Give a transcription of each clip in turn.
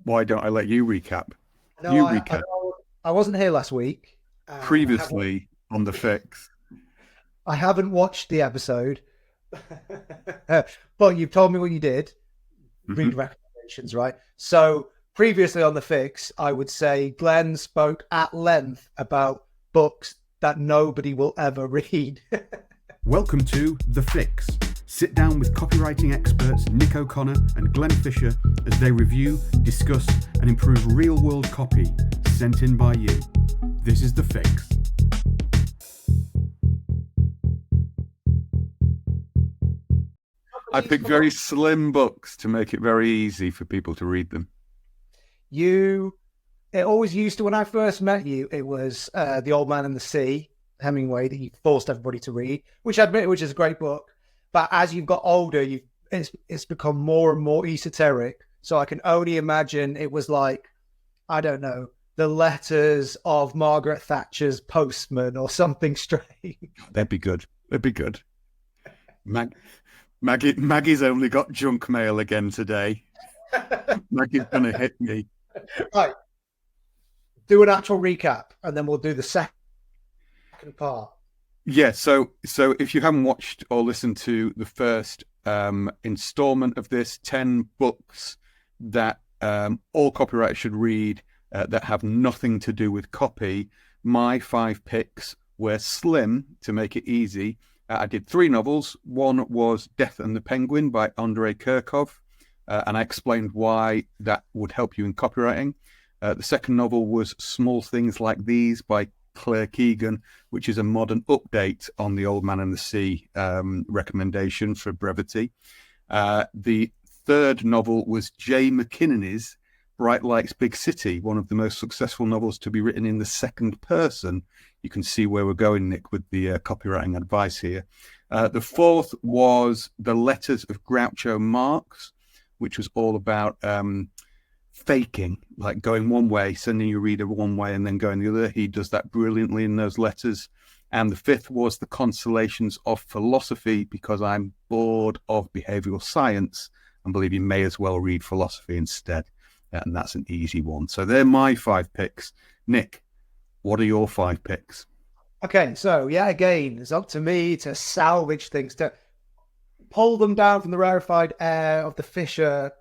why don't I let you recap? No, You I recap. I wasn't here last week, and Previously on the fix. I haven't watched the episode. But you've told me what you did. Read Mhm. recommendations, right? So previously on the fix, I would say Glenn spoke at length about books that nobody will ever read. Welcome to The Fix. Sit down with copywriting experts Nick O'Connor and Glenn Fisher as they review, discuss, and improve real-world copy sent in by you. This is The Fix. I picked very slim books to make it very easy for people to read them. It always used to, when I first met you, it was The Old Man and the Sea, Hemingway, that you forced everybody to read, which I admit, which is a great book. But as you've got older, it's become more and more esoteric. So I can only imagine it was like, I don't know, the letters of Margaret Thatcher's postman or something strange. They'd be good. They'd be good. Maggie's only got junk mail again today. Maggie's going to hit me. Right. Do an actual recap, and then we'll do the second part. Yeah, so if you haven't watched or listened to the first installment of this, 10 books that all copywriters should read that have nothing to do with copy, my 5 picks were slim to make it easy. I did 3 novels. One was Death and the Penguin by Andrei Kirkov, and I explained why that would help you in copywriting. The second novel was Small Things Like These by Claire Keegan, which is a modern update on The Old Man and the Sea recommendation for brevity. The third novel was Jay McKinnon's Bright Lights, Big City, one of the most successful novels to be written in the second person. You can see where we're going, Nick, with the copywriting advice here. The fourth was The Letters of Groucho Marx, which was all about faking, like going one way, sending your reader one way and then going the other. He does that brilliantly in those letters. And the fifth was The Consolations of Philosophy, because I'm bored of behavioral science and believe you may as well read philosophy instead. And that's an easy one. So they're my 5 picks. Nick, what are your 5 picks? Okay, so yeah, again, it's up to me to salvage things, to pull them down from the rarefied air of the Fisher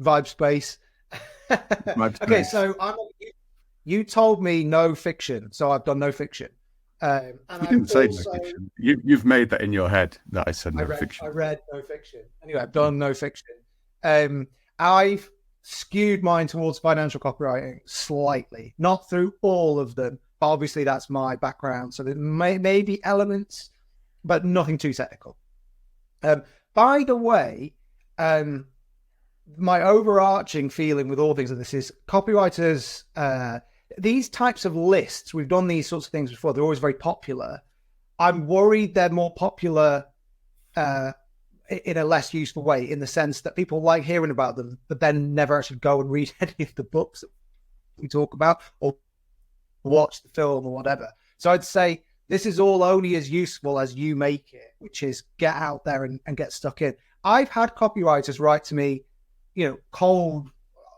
vibe space. Okay, so you told me no fiction, so I've done no fiction. And you didn't say no fiction. You've made that in your head that I said no fiction. I read no fiction. Anyway, I've done no fiction. I've skewed mine towards financial copywriting slightly, not through all of them, but obviously that's my background. So there may be elements, but nothing too technical. By the way, my overarching feeling with all things like this is copywriters, these types of lists, we've done these sorts of things before, they're always very popular. I'm worried they're more popular in a less useful way, in the sense that people like hearing about them, but then never actually go and read any of the books that we talk about or watch the film or whatever. So I'd say this is all only as useful as you make it, which is get out there and get stuck in. I've had copywriters write to me, cold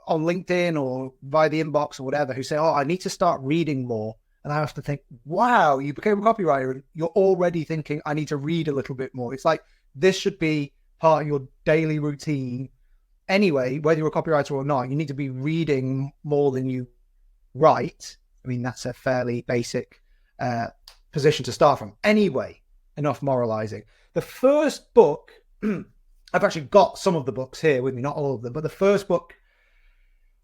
on LinkedIn or via the inbox or whatever, who say, oh, I need to start reading more. And I have to think, wow, you became a copywriter and you're already thinking, I need to read a little bit more. It's like, this should be part of your daily routine. Anyway, whether you're a copywriter or not, you need to be reading more than you write. I mean, that's a fairly basic position to start from. Anyway, enough moralizing. The first book, I've actually got some of the books here with me, not all of them, but the first book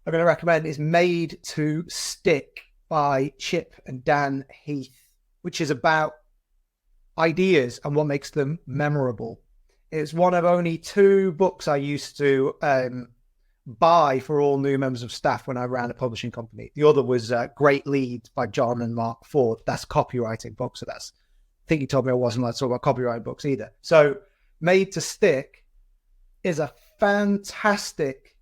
I'm going to recommend is Made to Stick by Chip and Dan Heath, which is about ideas and what makes them memorable. It's one of only 2 books I used to buy for all new members of staff when I ran a publishing company. The other was Great Leads by John and Mark Ford. That's copywriting book. So I think you told me I wasn't allowed to talk about copywriting books either. So Made to Stick is a fantastic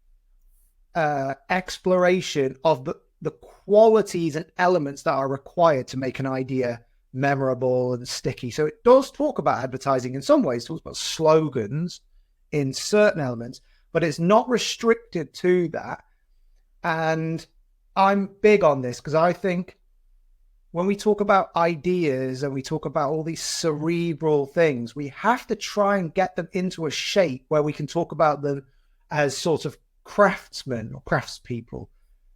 exploration of the qualities and elements that are required to make an idea memorable and sticky. So it does talk about advertising in some ways, it talks about slogans in certain elements, but it's not restricted to that. And I'm big on this because I think when we talk about ideas and we talk about all these cerebral things, we have to try and get them into a shape where we can talk about them as sort of craftsmen or craftspeople.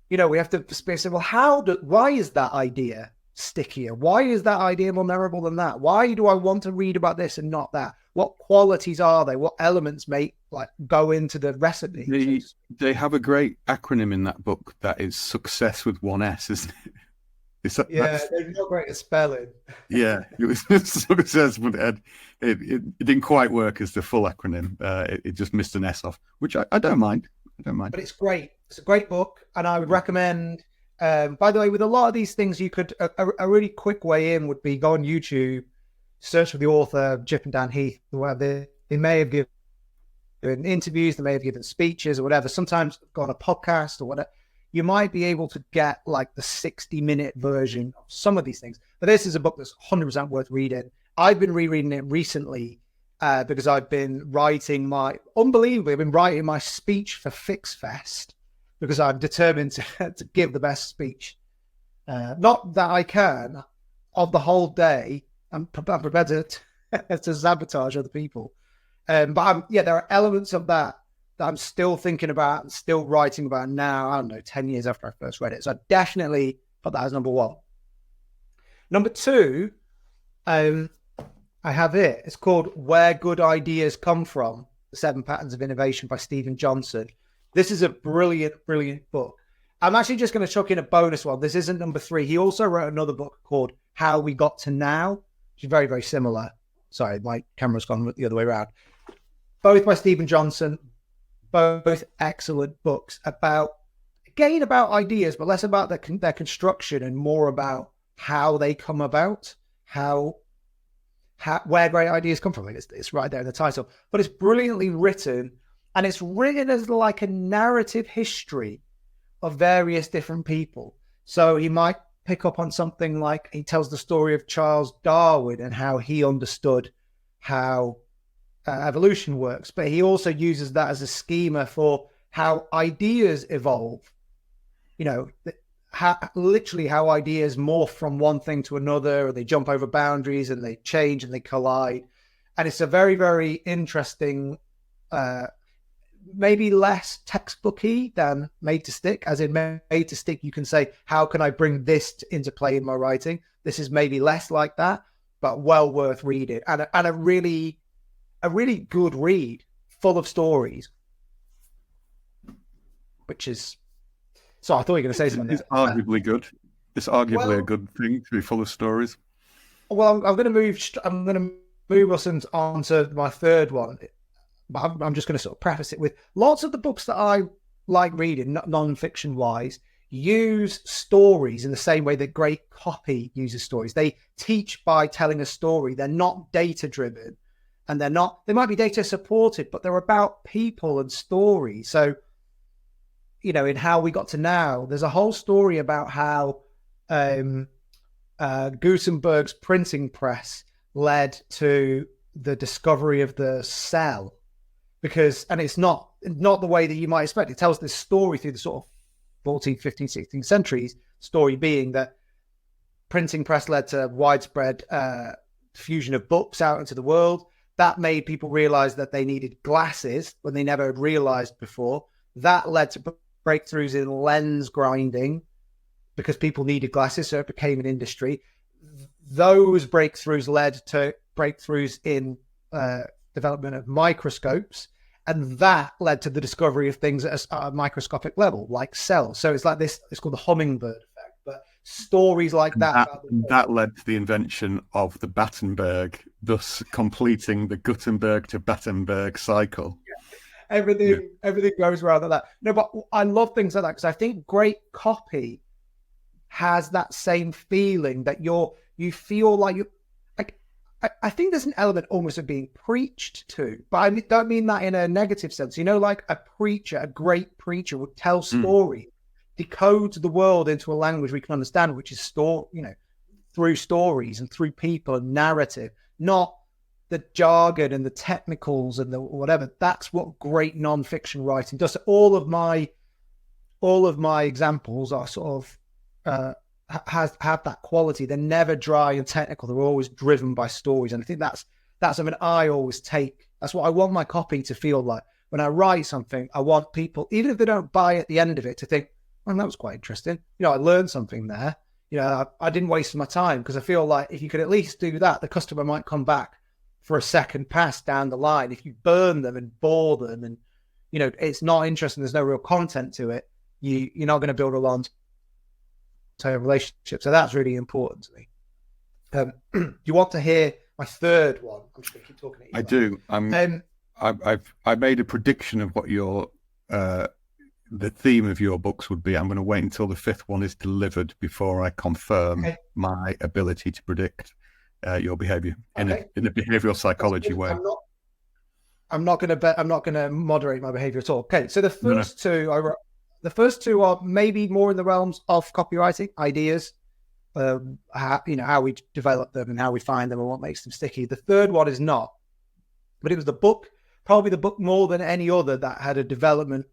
You know, we have to say, well, why is that idea stickier? Why is that idea more memorable than that? Why do I want to read about this and not that? What qualities are they? What elements go into the recipe? They have a great acronym in that book that is success with one S, isn't it? They're not great at spelling. Yeah, it was success, but it didn't quite work as the full acronym. It just missed an S off, which I don't mind. But it's great. It's a great book, and I would recommend. By the way, with a lot of these things, you could a really quick way in would be go on YouTube, search for the author Jip and Dan Heath. They may have given interviews, they may have given speeches or whatever. Sometimes go on a podcast or whatever. You might be able to get like the 60-minute version of some of these things. But this is a book that's 100% worth reading. I've been rereading it recently because I've been writing my speech for Fix Fest because I'm determined to give the best speech. Not that I can of the whole day. I'm prepared to sabotage other people. But there are elements of that I'm still thinking about and still writing about now, I don't know, 10 years after I first read it. So I definitely put that as number one. Number two, I have it. It's called Where Good Ideas Come From, The 7 Patterns of Innovation by Stephen Johnson. This is a brilliant, brilliant book. I'm actually just going to chuck in a bonus one. This isn't number 3. He also wrote another book called How We Got to Now, which is very, very similar. Sorry, my camera's gone the other way around. Both by Stephen Johnson, both excellent books about ideas, but less about their construction and more about how they come about, where great ideas come from. It's right there in the title, but it's brilliantly written, and it's written as like a narrative history of various different people. So he might pick up on something like he tells the story of Charles Darwin and how he understood how evolution works, but he also uses that as a schema for how ideas evolve. You know, how ideas morph from one thing to another, or they jump over boundaries and they change and they collide. And it's a very, very interesting, maybe less textbooky than Made to Stick. As in Made to Stick, you can say, how can I bring this into play in my writing? This is maybe less like that, but well worth reading, and a really good read, full of stories. Which is, so I thought you were going to say something. It's arguably good. It's arguably a good thing to be full of stories. Well, I'm going to move us on to my third one, but I'm just going to sort of preface it with lots of the books that I like reading, non-fiction wise, use stories in the same way that great copy uses stories. They teach by telling a story. They're not data driven. And they might be data supported, but they're about people and stories. So, you know, in How We Got to Now, there's a whole story about how Gutenberg's printing press led to the discovery of the cell. And it's not the way that you might expect. It tells this story through the sort of 14th, 15th, 16th centuries, story being that printing press led to widespread diffusion of books out into the world. That made people realize that they needed glasses when they never had realized before. That led to breakthroughs in lens grinding because people needed glasses, so it became an industry. Those breakthroughs led to breakthroughs in development of microscopes, and that led to the discovery of things at a microscopic level, like cells. So it's like this, it's called the hummingbird effect, but stories like that led to the invention of the Battenberg, thus completing the Gutenberg to Battenberg cycle. Everything goes around like that. No, but I love things like that because I think great copy has that same feeling that you feel like you. I think there's an element almost of being preached to, but I don't mean that in a negative sense. You know, like a great preacher would tell story, decodes the world into a language we can understand, which is through stories and through people and narrative, not the jargon and the technicals and the whatever. That's what great non-fiction writing does. All of my all of my examples are sort of have that quality. They're never dry and technical. They're always driven by stories. And I think that's something I always take. That's what I want my copy to feel like. When I write something, I want people, even if they don't buy at the end of it, to think, oh, that was quite interesting. I learned something there. I didn't waste my time, because I feel like if you could at least do that, the customer might come back for a second pass down the line. If you burn them and bore them and, it's not interesting, there's no real content to it, you're not going to build a long-term relationship. So that's really important to me. Do you want to hear my third one? I'm just going to keep talking at you. I do. I made a prediction of what the theme of your books would be. I'm going to wait until the fifth one is delivered before I confirm my ability to predict your behavior in a behavioral psychology way. I'm not going to moderate my behavior at all. Okay, so the first two are maybe more in the realms of copywriting ideas, how we develop them and how we find them and what makes them sticky. The third one is not, but it was the book, probably the book more than any other, that had a development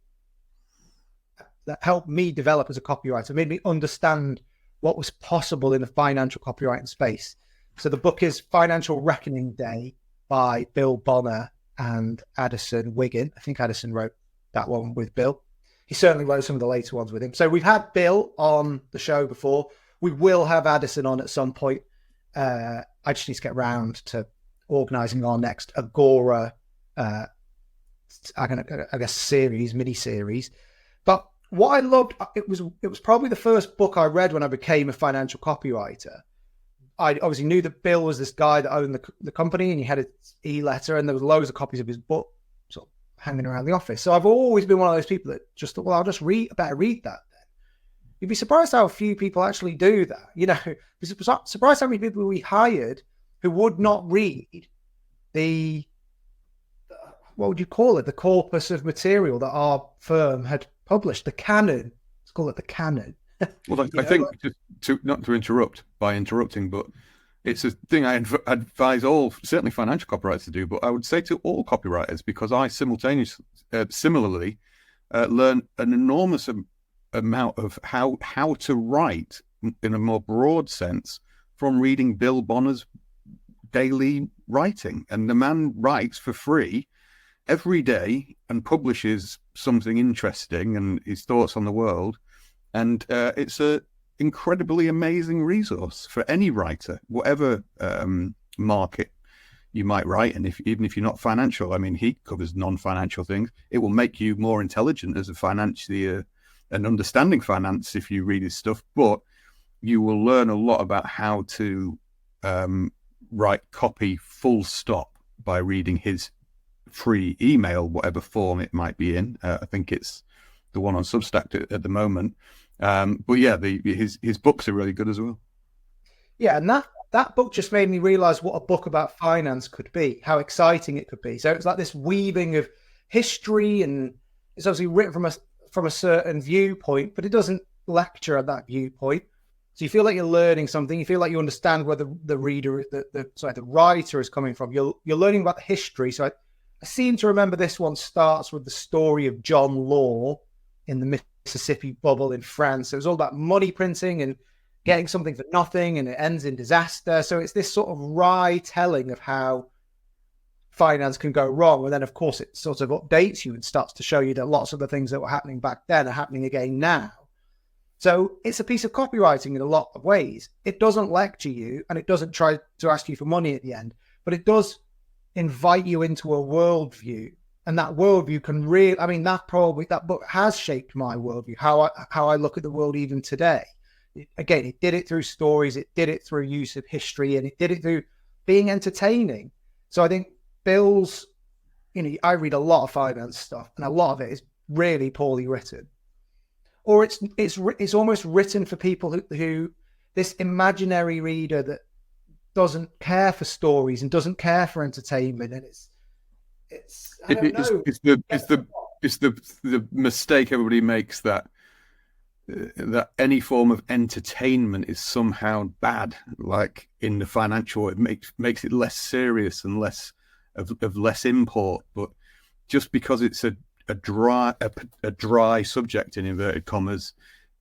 that helped me develop as a copywriter, made me understand what was possible in the financial copywriting space. So the book is Financial Reckoning Day by Bill Bonner and Addison Wiggin. I think Addison wrote that one with Bill. He certainly wrote some of the later ones with him. So we've had Bill on the show before. We will have Addison on at some point. I just need to get round to organising our next Agora, I guess, mini series. But what I loved, it was probably the first book I read when I became a financial copywriter. I obviously knew that Bill was this guy that owned the company, and he had an e-letter, and there was loads of copies of his book sort of hanging around the office. So I've always been one of those people that just thought, well, I'll just read that then. You'd be surprised how few people actually do that. You'd be surprised how many people we hired who would not read the, what would you call it, the corpus of material that our firm had published, the canon. Let's call it the canon. Well, I think, not to interrupt by interrupting, but it's a thing I advise all, certainly financial copywriters, to do, but I would say to all copywriters, because I similarly learn an enormous amount of how to write in a more broad sense from reading Bill Bonner's daily writing. And the man writes for free every day and publishes something interesting and his thoughts on the world. And it's a incredibly amazing resource for any writer, whatever market you might write. And even if you're not financial, I mean, he covers non-financial things. It will make you more intelligent as a financier and understanding finance if you read his stuff. But you will learn a lot about how to write copy full stop by reading his free email, whatever form it might be in. I think it's the one on Substack at the moment. But yeah, his books are really good as well. Yeah, and that book just made me realize what a book about finance could be, how exciting it could be. So it's like this weaving of history, and it's obviously written from a certain viewpoint, but it doesn't lecture at that viewpoint. So you feel like you're learning something. You feel like you understand where the reader, the writer is coming from. You're learning about the history. So I seem to remember this one starts with the story of John Law in the Mississippi bubble in France. It was all about money printing and getting something for nothing, and it ends in disaster. So it's this sort of wry telling of how finance can go wrong. And then, of course, it sort of updates you and starts to show you that lots of the things that were happening back then are happening again now. So it's a piece of copywriting in a lot of ways. It doesn't lecture you, and it doesn't try to ask you for money at the end, but it does invite you into a worldview. And that worldview can really, that book has shaped my worldview, how I look at the world even today. Again, it did it through stories, it did it through use of history, and it did it through being entertaining. So I think Bill's, I read a lot of finance stuff, and a lot of it is really poorly written. Or it's almost written for people who this imaginary reader that doesn't care for stories and doesn't care for entertainment, and it's the mistake everybody makes, that any form of entertainment is somehow bad. Like in the financial, it makes it less serious and less of less import. But just because it's dry subject in inverted commas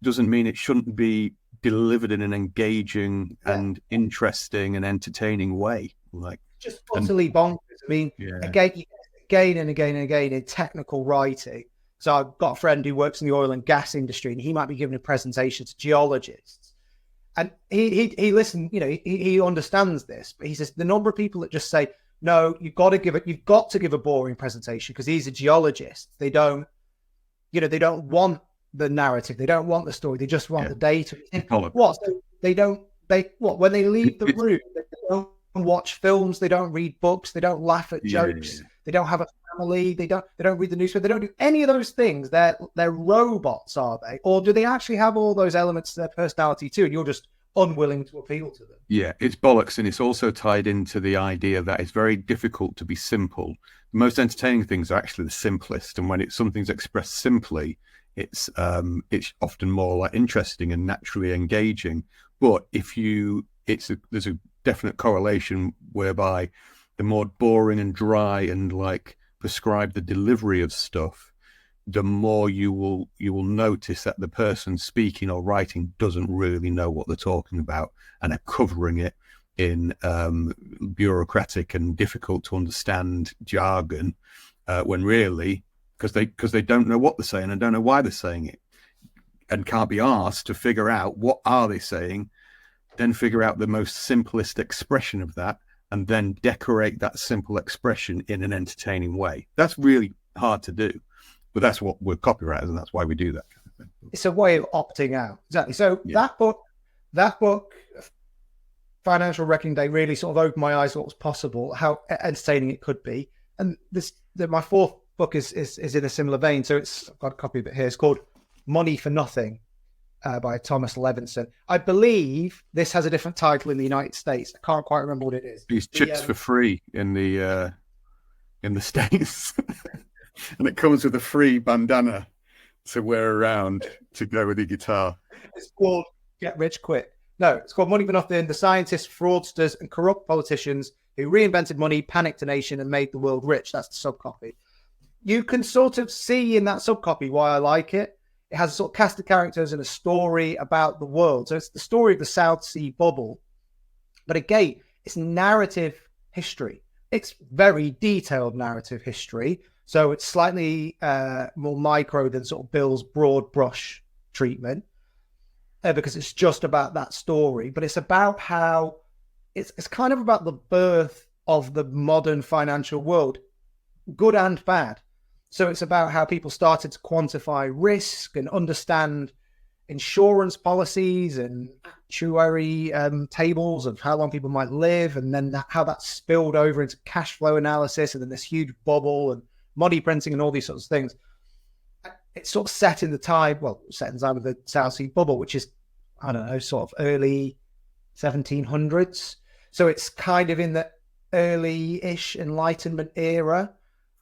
doesn't mean it shouldn't be delivered in an engaging and interesting and entertaining way. Like, just utterly bonkers. I mean, again and again and again in technical writing. So I've got a friend who works in the oil and gas industry, and he might be giving a presentation to geologists. And he listened, he understands this, but he says the number of people that just say, no, you've got to give a boring presentation because he's a geologist. They don't want the narrative. They don't want the story. They just want the data. What? So when they leave the room, they don't watch films. They don't read books. They don't laugh at jokes. They don't have a family. They don't read the newspaper. They don't do any of those things. They're robots, are they? Or do they actually have all those elements to their personality too? And you're just unwilling to appeal to them. Yeah, it's bollocks, and it's also tied into the idea that it's very difficult to be simple. The most entertaining things are actually the simplest, and when something's expressed simply, it's often more like interesting and naturally engaging. But there's a definite correlation whereby the more boring and dry and like prescribe the delivery of stuff, the more you will notice that the person speaking or writing doesn't really know what they're talking about, and are covering it in bureaucratic and difficult to understand jargon, when really, because they don't know what they're saying and don't know why they're saying it, and can't be asked to figure out what are they saying, then figure out the most simplest expression of that, and then decorate that simple expression in an entertaining way. That's really hard to do. But that's what we're copywriters, and that's why we do that. It's a way of opting out. Exactly. So that book, Financial Reckoning Day, really sort of opened my eyes to what was possible, how entertaining it could be. And my fourth book is in a similar vein. So I've got a copy of it here. It's called Money for Nothing by Thomas Levinson. I believe this has a different title in the United States. I can't quite remember what it is. These chips for free in the States. And it comes with a free bandana to wear around to go with your guitar. It's called Get Rich Quick. No, it's called Money for Nothing, the scientists, fraudsters, and corrupt politicians who reinvented money, panicked a nation, and made the world rich. That's the subcopy. You can sort of see in that subcopy why I like it. It has a sort of cast of characters and a story about the world. So it's the story of the South Sea bubble. But again, it's narrative history. It's very detailed narrative history. So it's slightly more micro than sort of Bill's broad brush treatment, because it's just about that story. But it's about how it's kind of about the birth of the modern financial world, good and bad. So it's about how people started to quantify risk and understand insurance policies and actuary tables of how long people might live, and then how that spilled over into cash flow analysis, and then this huge bubble and money printing and all these sorts of things. It's sort of set in the time of the South Sea bubble, which is, I don't know, sort of early 1700s. So it's kind of in the early-ish Enlightenment era,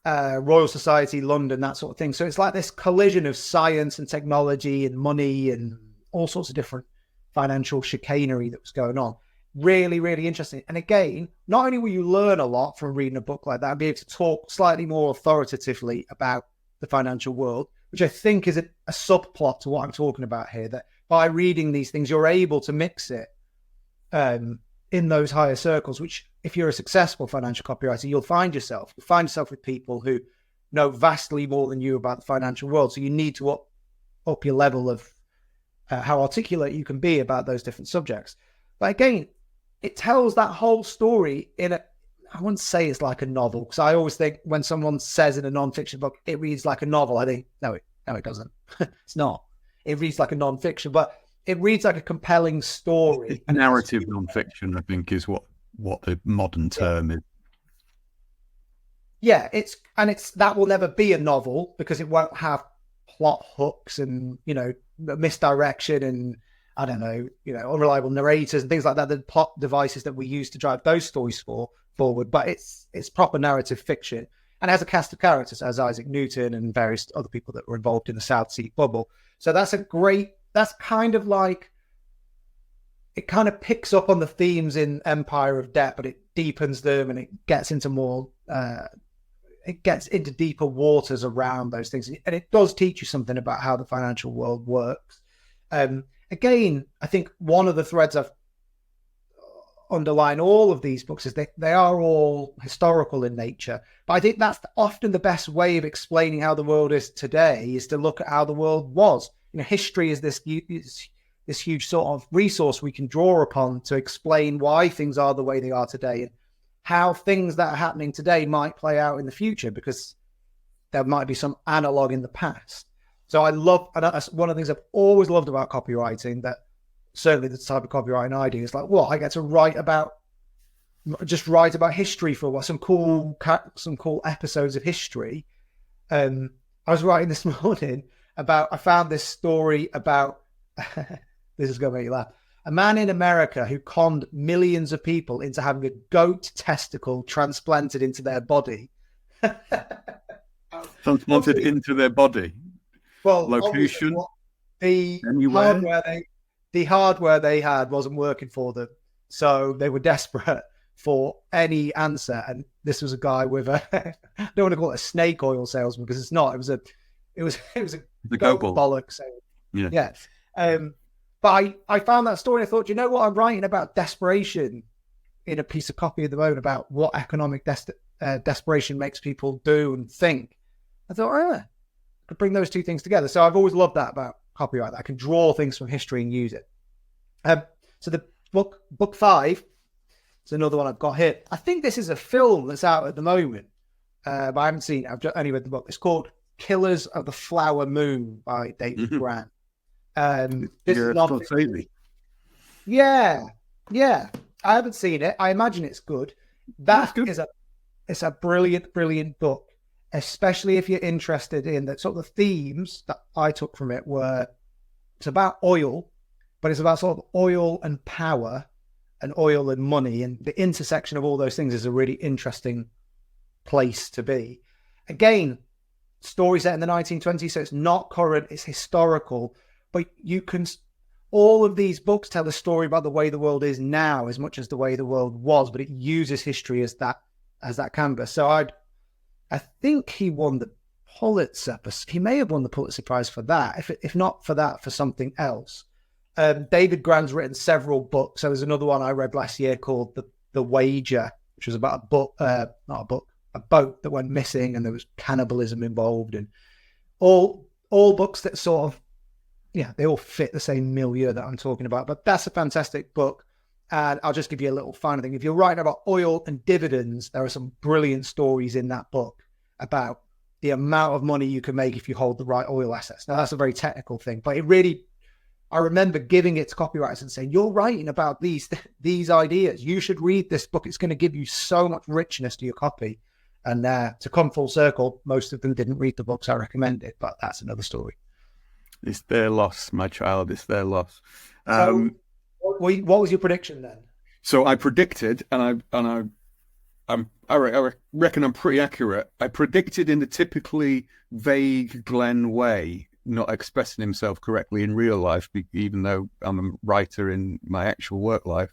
Royal Society, London, that sort of thing. So it's like this collision of science and technology and money and all sorts of different financial chicanery that was going on. Really, really interesting. And again, not only will you learn a lot from reading a book like that and be able to talk slightly more authoritatively about the financial world, which I think is a subplot to what I'm talking about here, that by reading these things, you're able to mix it in those higher circles, which if you're a successful financial copywriter, you'll find yourself with people who know vastly more than you about the financial world. So you need to up your level of how articulate you can be about those different subjects. But again, it tells that whole story I wouldn't say it's like a novel, because I always think when someone says in a non-fiction book, it reads like a novel, I think, no, it doesn't. It's not. It reads like a non-fiction, but it reads like a compelling story. Narrative non-fiction, I think, is what the modern term is. Yeah, it's that will never be a novel because it won't have plot hooks and, misdirection and, I don't know, unreliable narrators and things like that, the plot devices that we use to drive those stories forward. But it's proper narrative fiction, and it has a cast of characters as Isaac Newton and various other people that were involved in the South Sea bubble. So that's kind of like, it kind of picks up on the themes in Empire of Debt, but it deepens them and it gets into more it gets into deeper waters around those things, and it does teach you something about how the financial world works. Again, I think one of the threads I've underline all of these books is they are all historical in nature, but I think that's often the best way of explaining how the world is today, is to look at how the world was. History is this huge sort of resource we can draw upon to explain why things are the way they are today, and how things that are happening today might play out in the future, because there might be some analog in the past. So and that's one of the things I've always loved about copywriting, that certainly the type of copywriting I do is like, I get to write about history for a while, some cool episodes of history. I was writing this morning I found this story about, this is going to make you laugh, a man in America who conned millions of people into having a goat testicle transplanted into their body. Transplanted into their body? Well, location? The hardware they had wasn't working for them, so they were desperate for any answer. And this was a guy with I don't want to call it a snake oil salesman, because it's not. It was a goat bollock salesman. Yeah. But I found that story and I thought, you know what? I'm writing about desperation in a piece of copy at the moment, about what economic desperation makes people do and think. I thought, I could bring those two things together. So I've always loved that about copyright, that I can draw things from history and use it. So the book 5 is another one I've got here. I think this is a film that's out at the moment, but I haven't seen it. I've just only read the book. It's called Killers of the Flower Moon by David Grant. This is not crazy. Yeah. I haven't seen it. I imagine it's good. That's good. It's a brilliant book, especially if you're interested in that sort of themes that I took from it were, it's about oil, but it's about sort of oil and power and oil and money, and the intersection of all those things is a really interesting place to be. Again, story set in the 1920s, so it's not current, it's historical, but all of these books tell a story about the way the world is now as much as the way the world was, but it uses history as that canvas. So I think he won the Pulitzer. He may have won the Pulitzer Prize for that. If not for that, for something else. David Grant's written several books. So there's another one I read last year called The Wager, which was about a boat that went missing and there was cannibalism involved, and all books that sort of, they all fit the same milieu that I'm talking about. But that's a fantastic book. And I'll just give you a little final thing. If you're writing about oil and dividends, there are some brilliant stories in that book about the amount of money you can make if you hold the right oil assets. Now, that's a very technical thing, but I remember giving it to copywriters and saying, you're writing about these ideas. You should read this book. It's going to give you so much richness to your copy. And to come full circle, most of them didn't read the books I recommended, but that's another story. It's their loss, my child. It's their loss. What was your prediction then? So I predicted, and I reckon I'm pretty accurate. I predicted in the typically vague Glenn way, not expressing himself correctly in real life, even though I'm a writer in my actual work life.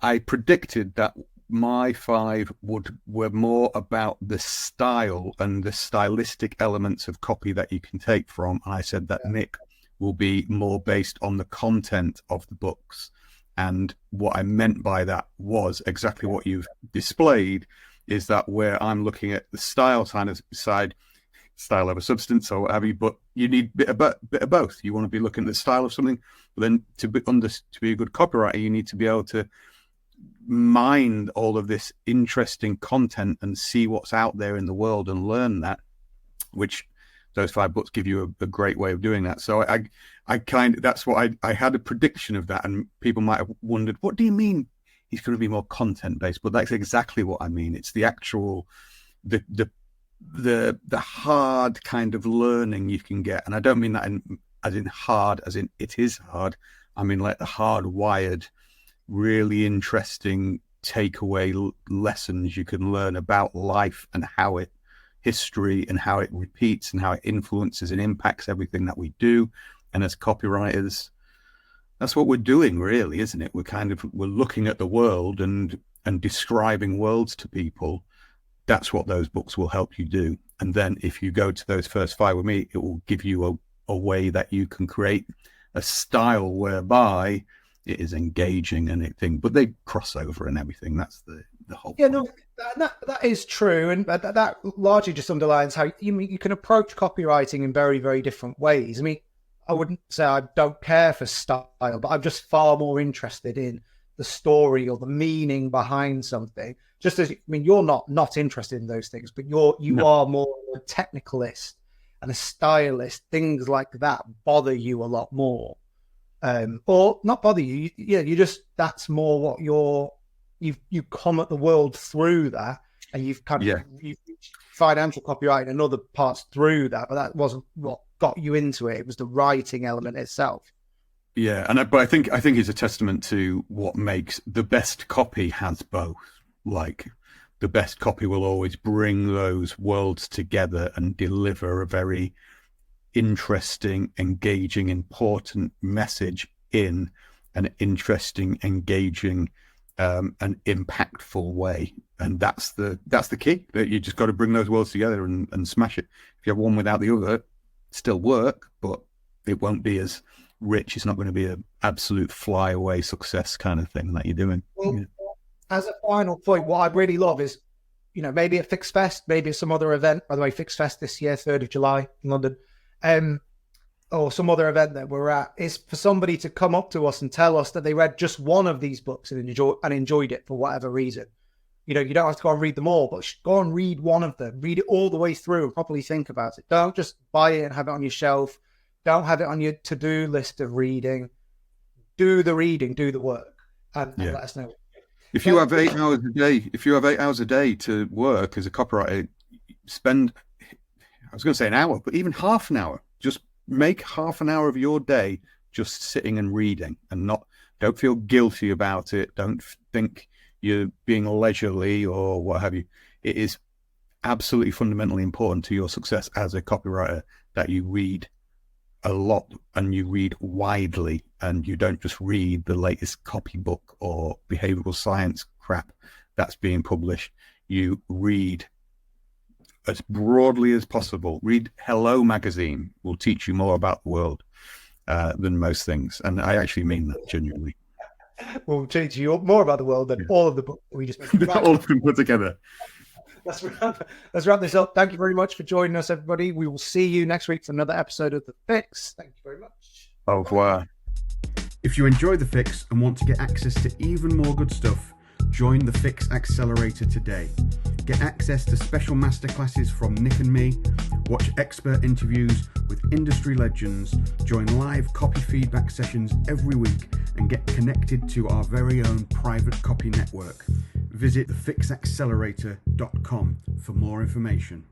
I predicted that my 5 were more about the style and the stylistic elements of copy that you can take from. And I said that Nick will be more based on the content of the books. And what I meant by that was exactly what you've displayed, is that where I'm looking at the style side, style over substance or what have you, but you need a bit of both. You want to be looking at the style of something, but then to be a good copywriter, you need to be able to mine all of this interesting content and see what's out there in the world and learn that, which those 5 books give you a great way of doing that. So that's what I had a prediction of that, and people might have wondered, what do you mean he's going to be more content based? But that's exactly what I mean. It's the actual the hard kind of learning you can get, and I don't mean that as in hard as in it is hard. I mean like the hardwired, really interesting takeaway lessons you can learn about life and history and how it repeats and how it influences and impacts everything that we do. And as copywriters, that's what we're doing, really, isn't it? We're looking at the world and describing worlds to people, that's what those books will help you do. And then if you go to those first 5 with me, it will give you a way that you can create a style whereby it is engaging and everything, but they cross over and everything. That's the whole Yeah, point. no, that is true, and that largely just underlines how you can approach copywriting in very, very different ways. I mean, I wouldn't say I don't care for style, but I'm just far more interested in the story or the meaning behind something. Just as, I mean, you're not interested in those things, but you are more a technicalist and a stylist. Things like that bother you a lot more, or not bother you. Yeah, you just, that's more what you come at the world through that, and you've kind of you've financial copywriting and other parts through that, but that wasn't what got you into it. It was the writing element itself. Yeah, but I think it's a testament to what makes the best copy has both. Like, the best copy will always bring those worlds together and deliver a very interesting, engaging, important message in an interesting, engaging, and impactful way. And that's the key. That you just got to bring those worlds together and smash it. If you have one without the other, still work, but it won't be as rich. It's not going to be an absolute fly away success kind of thing that you're doing. Well, as a final point, what I really love is, maybe at Fix Fest, maybe at some other event. By the way, Fix Fest this year, 3rd of July in London, or some other event that we're at, is for somebody to come up to us and tell us that they read just one of these books and enjoyed it for whatever reason. You don't have to go and read them all, but go and read one of them, read it all the way through and properly think about it. Don't just buy it and have it on your shelf. Don't have it on your to-do list of reading. Do the reading, do the work, and let us know. If you have 8 hours a day to work as a copywriter, spend, I was going to say an hour, but even half an hour. Just make half an hour of your day just sitting and reading, and don't feel guilty about it. Don't think you're being leisurely or what have you. It is absolutely fundamentally important to your success as a copywriter that you read a lot and you read widely, and you don't just read the latest copy book or behavioral science crap that's being published. You read as broadly as possible. Read Hello magazine will teach you more about the world than most things, and I actually mean that genuinely. Will teach you more about the world than all of the books we just mentioned. All of them put together. Let's wrap this up. Thank you very much for joining us, everybody. We will see you next week for another episode of The Fix. Thank you very much. Au revoir. If you enjoy The Fix and want to get access to even more good stuff, join the Fix Accelerator today. Get access to special masterclasses from Nick and me, watch expert interviews with industry legends, join live copy feedback sessions every week, and get connected to our very own private copy network. Visit thefixaccelerator.com for more information.